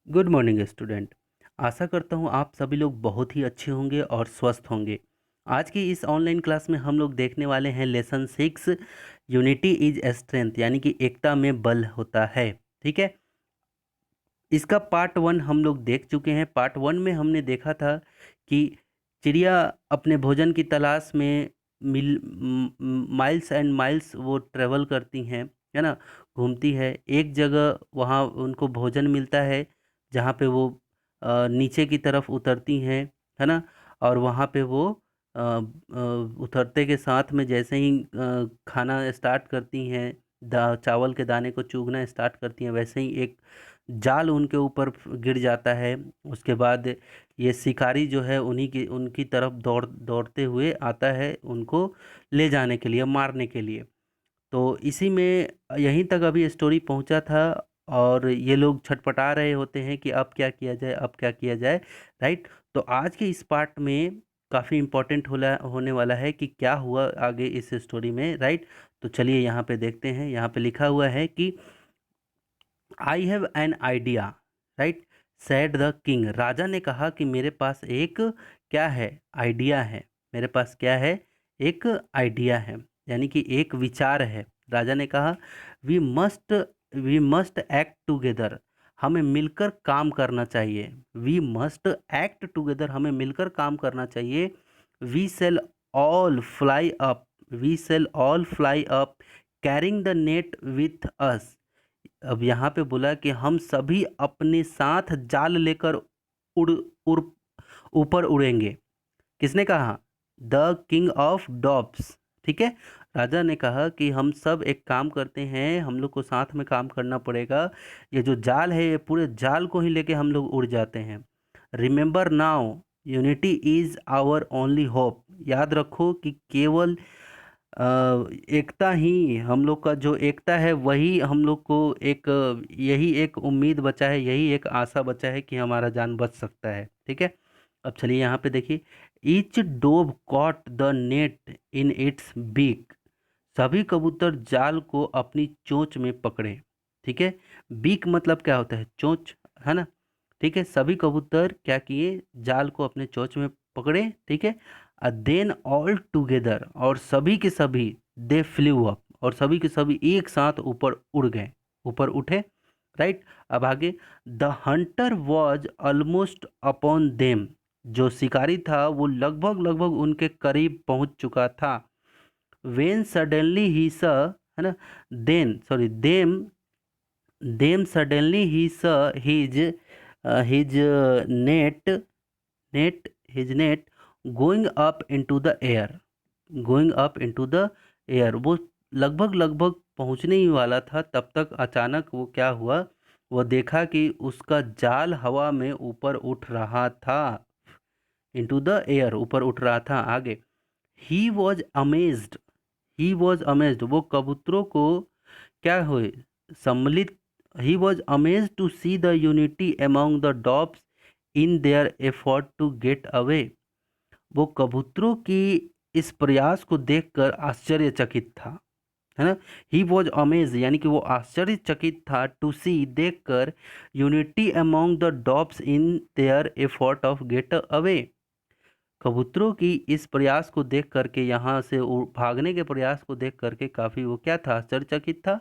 Good morning student. आशा करता हूँ आप सभी लोग बहुत ही अच्छे होंगे और स्वस्थ होंगे। आज की इस ऑनलाइन क्लास में हम लोग देखने वाले हैं लेसन 6, यूनिटी इज स्ट्रेंथ, यानी कि एकता में बल होता है। ठीक है, इसका पार्ट 1 हम लोग देख चुके हैं। पार्ट 1 में हमने देखा था कि चिड़िया अपने भोजन की तलाश में माइल्स एंड माइल्स वो ट्रेवल करती हैं, है ना, घूमती है। एक जगह वहाँ उनको भोजन मिलता है जहाँ पे वो नीचे की तरफ उतरती हैं, है ना। और वहाँ पे वो उतरते के साथ में जैसे ही खाना स्टार्ट करती हैं, चावल के दाने को चुगना स्टार्ट करती हैं, वैसे ही एक जाल उनके ऊपर गिर जाता है। उसके बाद ये शिकारी जो है उनकी तरफ दौड़ते हुए आता है उनको ले जाने के लिए, मारने के लिए। तो इसी में यहीं तक अभी स्टोरी पहुंचा था और ये लोग छटपटा रहे होते हैं कि अब क्या किया जाए, अब क्या किया जाए। राइट। तो आज के इस पार्ट में काफ़ी इम्पोर्टेंट होने वाला है कि क्या हुआ आगे इस स्टोरी में। राइट। तो चलिए यहाँ पे देखते हैं। यहाँ पे लिखा हुआ है कि I have an idea, right, said the king. राजा ने कहा कि मेरे पास एक क्या है, आइडिया है। मेरे पास क्या है, एक आइडिया है, यानी कि एक विचार है। राजा ने कहा we must we must act together, हमें मिलकर काम करना चाहिए। वी मस्ट एक्ट टुगेदर, हमें मिलकर काम करना चाहिए। We shall all fly up we shall all fly up carrying the net with us. अब यहाँ पे बोला कि हम सभी अपने साथ जाल लेकर उड़ उड़ ऊपर उड़ेंगे। किसने कहा? The king of Dobbs. ठीक है, राजा ने कहा कि हम सब एक काम करते हैं, हम लोग को साथ में काम करना पड़ेगा। ये जो जाल है, ये पूरे जाल को ही लेके हम लोग उड़ जाते हैं। Remember now, unity is our only hope. याद रखो कि केवल एकता ही हम लोग का, जो एकता है वही हम लोग को एक यही एक उम्मीद बचा है, यही एक आशा बचा है कि हमारा जान बच सकता है। ठीक है। अब चलिए यहाँ पे देखिए, each dove caught the net in its beak. सभी कबूतर जाल को अपनी चोंच में पकड़े। ठीक है, बीक मतलब क्या होता है, चोंच, है ना। ठीक है, सभी कबूतर क्या किए, जाल को अपने चोंच में पकड़े। ठीक है, देन ऑल टुगेदर, और सभी के सभी, दे फ्लू अप, और सभी के सभी एक साथ ऊपर उड़ गए, ऊपर उठे। राइट। अब आगे, the Hunter was almost upon them. जो शिकारी था वो लगभग लगभग उनके करीब पहुंच चुका था। वेन सडनली ही स, है ना, then sorry them them suddenly he saw his his net net his net going up into the air. Going up into the air, वो लगभग लगभग पहुंचने ही वाला था, तब तक अचानक वो क्या हुआ, वो देखा कि उसका जाल हवा में ऊपर उठ रहा था। इनटू द एयर, ऊपर उठ रहा था। आगे, ही वॉज अमेज्ड वो कबूतरों को क्या हुए, सम्मिलित। He was amazed to see the unity among the doves in their effort to get away. वो कबूतरों की इस प्रयास को देखकर आश्चर्यचकित था, है ना। ही वॉज अमेज, यानी कि वो आश्चर्यचकित था, टू सी, देखकर, unity among the doves in their effort of get away. कबूतरों की इस प्रयास को देख करके, यहाँ से भागने के प्रयास को देख करके काफ़ी वो क्या था, आश्चर्यचकित था।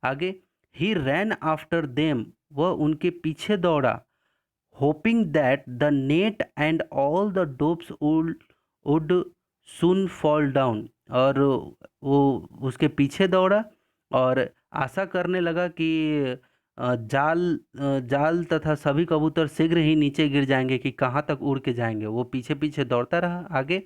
आगे, ही रैन आफ्टर देम, वह उनके पीछे दौड़ा। Hoping that the net and all the dopes would soon fall down, और वो उसके पीछे दौड़ा और आशा करने लगा कि जाल तथा सभी कबूतर शीघ्र ही नीचे गिर जाएंगे, कि कहाँ तक उड़ के जाएंगे। वो पीछे पीछे दौड़ता रहा। आगे,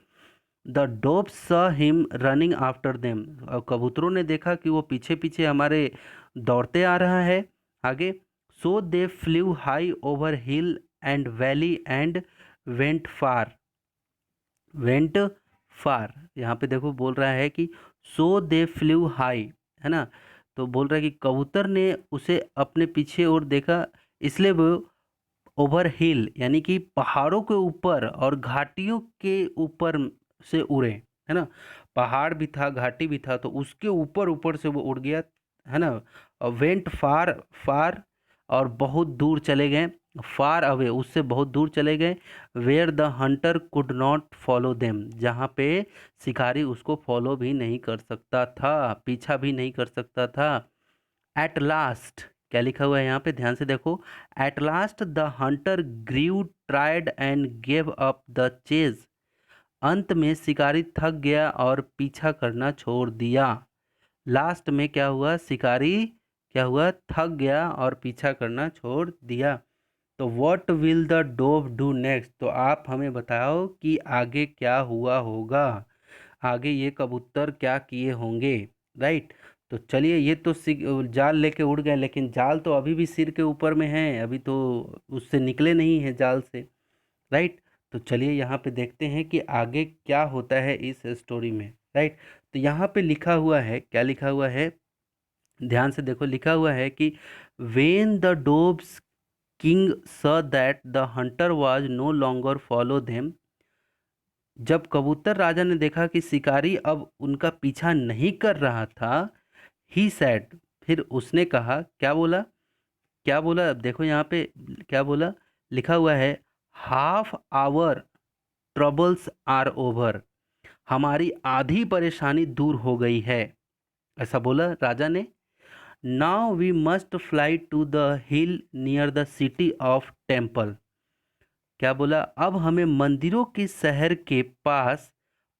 the dopes saw him running after them, और कबूतरों ने देखा कि वो पीछे पीछे हमारे दौड़ते आ रहा है। आगे, so they flew high over hill and valley and went far went far. यहाँ पे देखो बोल रहा है कि सो दे फ्लू हाई, है ना। तो बोल रहा है कि कबूतर ने उसे अपने पीछे और देखा, इसलिए वो ओवर हिल, यानी कि पहाड़ों के ऊपर और घाटियों के ऊपर से उड़े, है ना। पहाड़ भी था, घाटी भी था, तो उसके ऊपर ऊपर से वो उड़ गया, है ना। वेंट फार फार, और बहुत दूर चले गए। फार अवे, उससे बहुत दूर चले गए। Where the hunter could not follow them, जहाँ पे शिकारी उसको फॉलो भी नहीं कर सकता था, पीछा भी नहीं कर सकता था। एट लास्ट, क्या लिखा हुआ है यहाँ पे, ध्यान से देखो। At last the hunter grew tired and gave up the chase, अंत में शिकारी थक गया और पीछा करना छोड़ दिया। लास्ट में क्या हुआ, शिकारी क्या हुआ, थक गया और पीछा करना छोड़ दिया। तो what will the dove do next, तो आप हमें बताओ कि आगे क्या हुआ होगा, आगे ये कबूतर क्या किए होंगे। राइट। तो चलिए, ये तो जाल लेके उड़ गए, लेकिन जाल तो अभी भी सिर के ऊपर में है, अभी तो उससे निकले नहीं है जाल से। राइट। तो चलिए यहाँ पे देखते हैं कि आगे क्या होता है इस स्टोरी में। राइट। तो यहाँ पे लिखा हुआ है, क्या लिखा हुआ है, ध्यान से देखो, लिखा हुआ है कि when the Dobbs king saw that the hunter was no longer follow them, जब कबूतर राजा ने देखा कि शिकारी अब उनका पीछा नहीं कर रहा था, ही said, फिर उसने कहा, क्या बोला, क्या बोला, अब देखो यहाँ पे क्या बोला, लिखा हुआ है half our troubles are over, हमारी आधी परेशानी दूर हो गई है, ऐसा बोला राजा ने। Now we must fly to the hill near the city of temple, क्या बोला, अब हमें मंदिरों के शहर के पास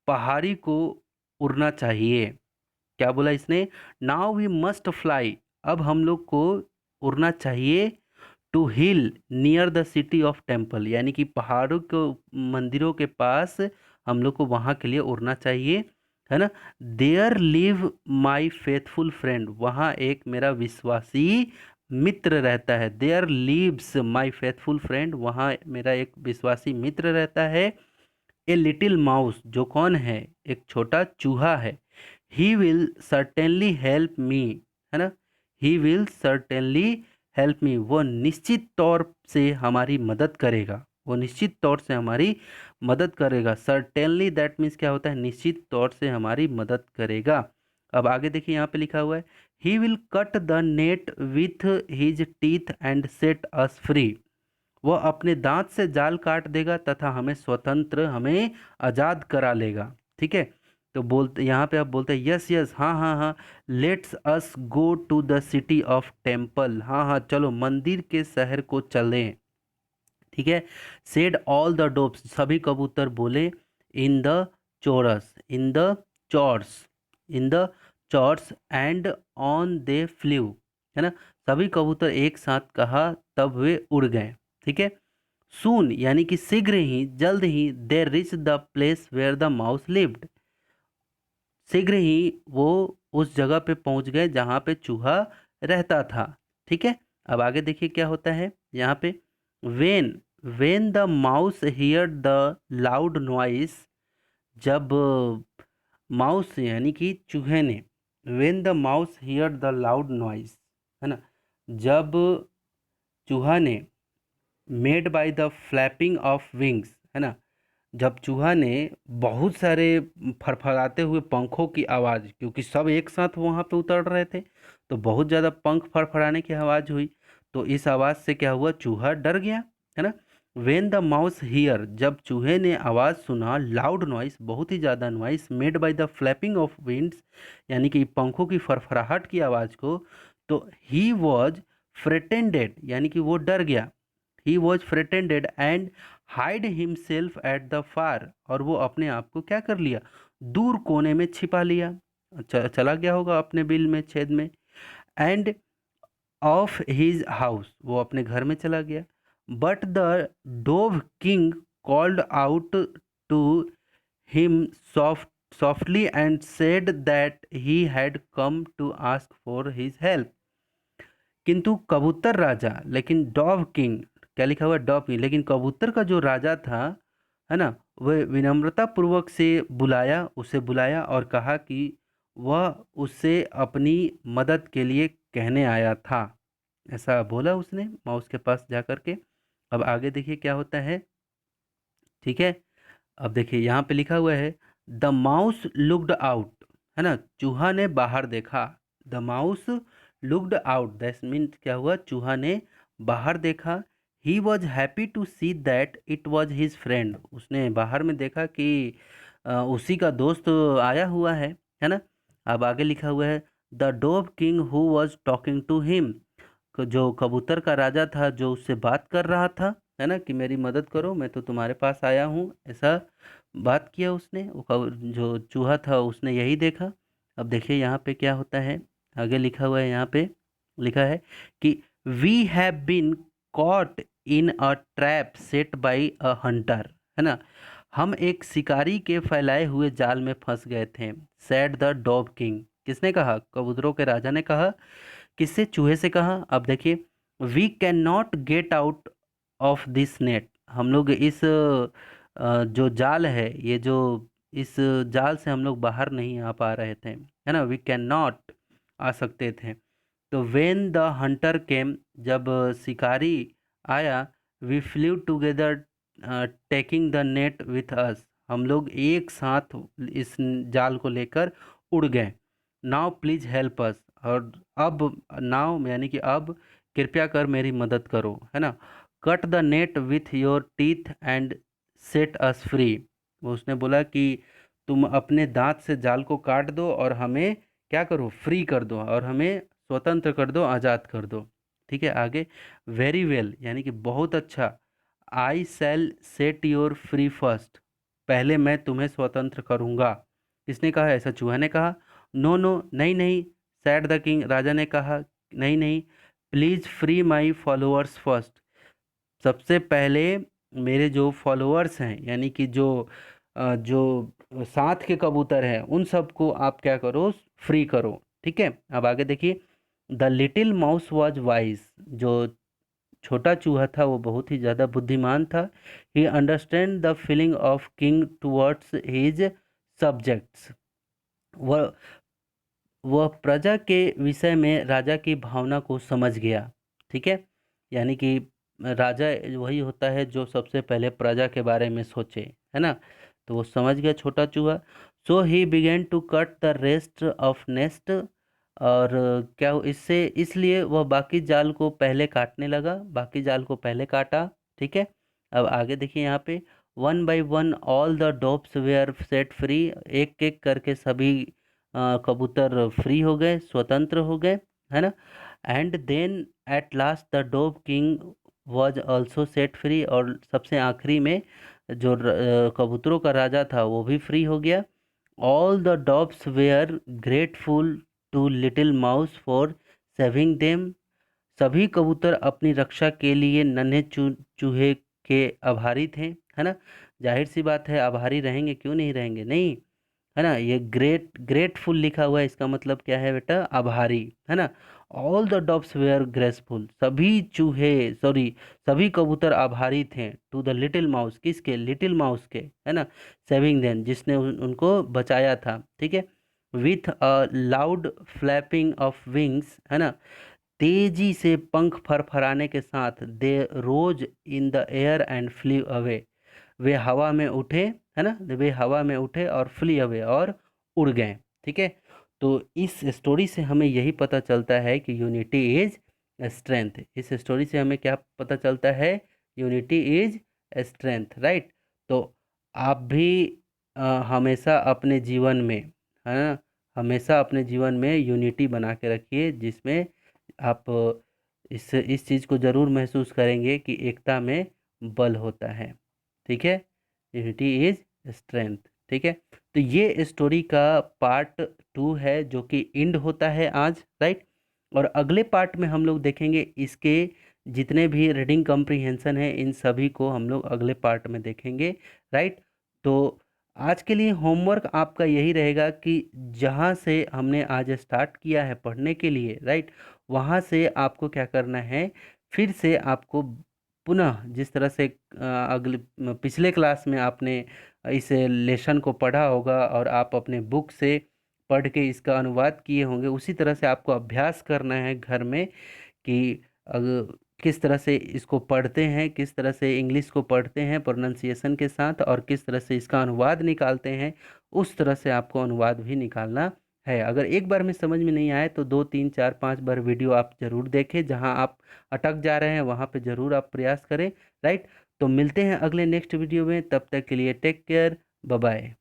पहाड़ी को उड़ना चाहिए। क्या बोला इसने, नाउ वी मस्ट फ्लाई, अब हम लोग को उड़ना चाहिए, to hill near the city of temple, यानी कि पहाड़ों को, मंदिरों के पास हम लोग को वहाँ के लिए उड़ना चाहिए, है ना। There live my faithful friend, वहाँ एक मेरा विश्वासी मित्र रहता है। There lives my faithful friend, वहाँ मेरा एक विश्वासी मित्र रहता है। ए लिटिल माउस, जो कौन है, एक छोटा चूहा है। He will certainly help me, है ना, he will certainly help me, वो निश्चित तौर से हमारी मदद करेगा, वो निश्चित तौर से हमारी मदद करेगा। सर्टेनली दैट मीन्स क्या होता है, निश्चित तौर से हमारी मदद करेगा। अब आगे देखिए, यहाँ पे लिखा हुआ है he will cut the net with his teeth and set us free, वह अपने दांत से जाल काट देगा तथा हमें स्वतंत्र, हमें आज़ाद करा लेगा। ठीक है। तो बोलते यहाँ पे आप बोलते हैं यस यस, हाँ हाँ हाँ, let's us go to the city of temple, हाँ हाँ चलो मंदिर के शहर को चलें। ठीक है। सेड ऑल द डोब्स, सभी कबूतर बोले, in the chorus, in the chorus, in the chorus and on they flew, है ना, सभी कबूतर एक साथ कहा, तब वे उड़ गए। ठीक है। सून, यानी कि शीघ्र ही, जल्द ही, they reach the place where the mouse lived, शीघ्र ही वो उस जगह पे पहुंच गए जहाँ पे चूहा रहता था। ठीक है। अब आगे देखिए क्या होता है यहाँ पे, when when the mouse here the loud noise, जब माउस यानी कि चूहे ने, when the mouse here the loud noise, है ना, जब चूहा ने, made by the flapping of wings, है ना, जब चूहा ने बहुत सारे फड़फड़ाते हुए पंखों की आवाज़, क्योंकि सब एक साथ वहाँ पे उतर रहे थे, तो बहुत ज़्यादा पंख फड़फड़ाने की आवाज़ हुई, तो इस आवाज़ से क्या हुआ, चूहा डर गया, है ना। वेन द माउस हियर, जब चूहे ने आवाज़ सुना, लाउड नॉइस, बहुत ही ज़्यादा noise, made by the flapping of winds, यानी कि पंखों की फड़फड़ाहट की आवाज़ को, तो ही वॉज फ्रेटेंडेड, यानी कि वो डर गया। He was frightened and hide himself at the far, और वो अपने आप को क्या कर लिया, दूर कोने में छिपा लिया, चला गया होगा अपने बिल में, छेद में। एंड ऑफ हिज हाउस, वो अपने घर में चला गया। But the dove king called out to him softly and said that he had come to ask for his help, किंतु कबूतर राजा, लेकिन डॉव किंग, क्या लिखा हुआ है, डॉव किंग, लेकिन कबूतर का जो राजा था, है ना, वह विनम्रता पूर्वक से बुलाया, उसे बुलाया और कहा कि वह उससे अपनी मदद के लिए कहने आया था, ऐसा बोला उसने माउस के पास जा कर के। अब आगे देखिए क्या होता है। ठीक है। अब देखिए यहाँ पे लिखा हुआ है द माउस लुक्ड आउट, है ना, चूहा ने बाहर देखा। The mouse looked out, that means क्या हुआ, चूहा ने बाहर देखा। He was happy to see that it was his friend. उसने बाहर में देखा कि उसी का दोस्त आया हुआ है ना। अब आगे लिखा हुआ है, the dove king who was talking to him. जो कबूतर का राजा था जो उससे बात कर रहा था, है ना, कि मेरी मदद करो, मैं तो तुम्हारे पास आया हूँ, ऐसा बात किया उसने। जो चूहा था उसने यही देखा। अब देखिए यहाँ पे क्या होता है, आगे लिखा हुआ है, यहाँ पे लिखा है कि we have been caught in a trap set by a hunter, है ना। हम एक शिकारी के फैलाए हुए जाल में फंस गए थे। Said the dove king. किसने कहा? कबूतरों के राजा ने कहा। किससे? चूहे से कहा। अब देखिए, we can not get out of this net. हम लोग इस जो जाल है, ये जो इस जाल से हम लोग बाहर नहीं आ पा रहे थे, है ना। वी कैन नॉट, आ सकते थे। तो वेन द हंटर केम, जब शिकारी आया, we flew together taking the net with us. हम लोग एक साथ इस जाल को लेकर उड़ गए। Now please help us. और अब, नाउ यानी कि अब, कृपया कर मेरी मदद करो, है ना। Cut the net with your teeth and set us free. उसने बोला कि तुम अपने दांत से जाल को काट दो और हमें क्या करो? फ्री कर दो, और हमें स्वतंत्र कर दो, आज़ाद कर दो। ठीक है, आगे। वेरी वेल, यानी कि बहुत अच्छा। आई शैल सेट योर फ्री फर्स्ट। पहले मैं तुम्हें स्वतंत्र करूंगा। किसने कहा? ऐसा चूहा ने कहा। नो नो, नहीं नहीं, सैड द किंग, राजा ने कहा। नहीं नहीं, please free my followers first. सबसे पहले मेरे जो फॉलोअर्स हैं, यानी कि जो साथ के कबूतर हैं, उन सबको आप क्या करो? फ्री करो। ठीक है, अब आगे देखिए। The little mouse was wise. जो छोटा चूहा था वो बहुत ही ज़्यादा बुद्धिमान था। ही understand the feeling of king towards his subjects. वह वह प्रजा के विषय में राजा की भावना को समझ गया। ठीक है, यानी कि राजा वही होता है जो सबसे पहले प्रजा के बारे में सोचे, है ना। तो वो समझ गया छोटा चूहा। So he began to cut the rest of nest. और इससे इसलिए वह बाकी जाल को पहले काटने लगा, बाकी जाल को पहले काटा। ठीक है, अब आगे देखिए यहाँ पे। One by one all the doves were set free. एक एक करके सभी कबूतर फ्री हो गए, स्वतंत्र हो गए, है ना। And then at last the dove king was also set free. और सबसे आखिरी में जो कबूतरों का राजा था वो भी फ्री हो गया। All the doves were grateful to little mouse for saving them. सभी कबूतर अपनी रक्षा के लिए नन्हे चूहे के आभारी थे, है ना। जाहिर सी बात है, आभारी रहेंगे, क्यों नहीं रहेंगे, नहीं, है ना। ये ग्रेटफुल लिखा हुआ है, इसका मतलब क्या है बेटा? आभारी, है ना। All the dogs were graceful. सभी चूहे, सॉरी, सभी कबूतर आभारी थे टू द लिटिल माउस। किसके? लिटिल माउस के, है ना। सेविंग देन, जिसने उनको बचाया था। ठीक है, with a loud flapping of wings, है ना। तेजी से पंख फरफराने के साथ they rose in the air and flee away. वे हवा में उठे, है ना, वे हवा में उठे और फ्ली अवे, और उड़ गए। ठीक है, तो इस स्टोरी से हमें यही पता चलता है कि यूनिटी इज स्ट्रेंथ। इस स्टोरी से हमें क्या पता चलता है? Unity is strength, right. तो आप भी हमेशा अपने जीवन में, है ना, हमेशा अपने जीवन में यूनिटी बना के रखिए, जिसमें आप इस चीज़ को ज़रूर महसूस करेंगे कि एकता में बल होता है। ठीक है, यूनिटी इज स्ट्रेंथ। ठीक है, तो ये स्टोरी का पार्ट 2 है जो कि इंड होता है आज, राइट। और अगले पार्ट में हम लोग देखेंगे इसके जितने भी रीडिंग कॉम्प्रिहेंशन है, इन सभी को हम लोग अगले पार्ट में देखेंगे, राइट। तो आज के लिए होमवर्क आपका यही रहेगा कि जहाँ से हमने आज स्टार्ट किया है पढ़ने के लिए, राइट, वहाँ से आपको क्या करना है? फिर से आपको पुनः जिस तरह से अगले पिछले क्लास में आपने इस लेसन को पढ़ा होगा और आप अपने बुक से पढ़ के इसका अनुवाद किए होंगे, उसी तरह से आपको अभ्यास करना है घर में कि किस तरह से इसको पढ़ते हैं, किस तरह से इंग्लिश को पढ़ते हैं प्रोनाउंसिएशन के साथ, और किस तरह से इसका अनुवाद निकालते हैं, उस तरह से आपको अनुवाद भी निकालना है। अगर एक बार में समझ में नहीं आए तो 2, 3, 4, 5 बार वीडियो आप ज़रूर देखें, जहाँ आप अटक जा रहे हैं वहाँ पे ज़रूर आप प्रयास करें, राइट? तो मिलते हैं अगले नेक्स्ट वीडियो में, तब तक के लिए टेक केयर, बाय बाय।